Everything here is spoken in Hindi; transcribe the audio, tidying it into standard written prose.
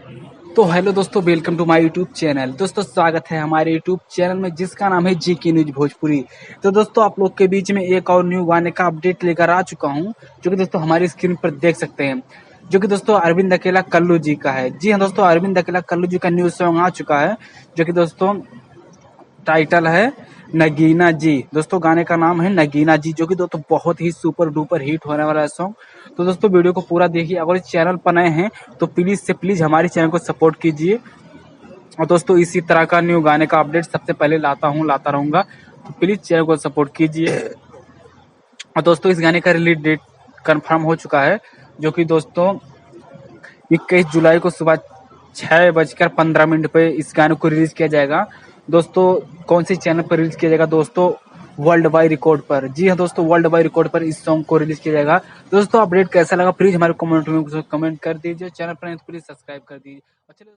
तो हेलो दोस्तों, welcome to my YouTube channel. दोस्तों स्वागत है हमारे यूट्यूब चैनल में जिसका नाम है जीके न्यूज भोजपुरी। तो दोस्तों आप लोग के बीच में एक और न्यू गाने का अपडेट लेकर आ चुका हूं, जो कि दोस्तों हमारी स्क्रीन पर देख सकते हैं, जो कि दोस्तों अरविंद अकेला कल्लू जी का है। जी हाँ दोस्तों, अरविंद अकेला कल्लू जी का न्यू सॉन्ग आ चुका है, जो कि दोस्तों टाइटल है नगीना जी। दोस्तों गाने का नाम है नगीना जी, जो कि दोस्तों बहुत ही सुपर डुपर हिट होने वाला है सॉन्ग। तो दोस्तों वीडियो को पूरा देखिए। अगर इस चैनल पर नए हैं तो प्लीज से प्लीज हमारे चैनल को सपोर्ट कीजिए। और दोस्तों इसी तरह का न्यू गाने का अपडेट सबसे पहले लाता रहूंगा, तो प्लीज चैनल को सपोर्ट कीजिए। और दोस्तों इस गाने का रिलीज डेट कंफर्म हो चुका है, जो कि दोस्तों 21 जुलाई को सुबह 6:15 पे इस गाने को रिलीज किया जाएगा। दोस्तों कौन सी चैनल पर रिलीज किया जाएगा? दोस्तों वर्ल्ड वाइड रिकॉर्ड पर। जी हाँ दोस्तों, वर्ल्ड वाइड रिकॉर्ड पर इस सॉन्ग को रिलीज किया जाएगा। दोस्तों अपडेट कैसा लगा प्लीज हमारे कमेंट में कमेंट कर दीजिए। चैनल पर प्लीज सब्सक्राइब कर दीजिए।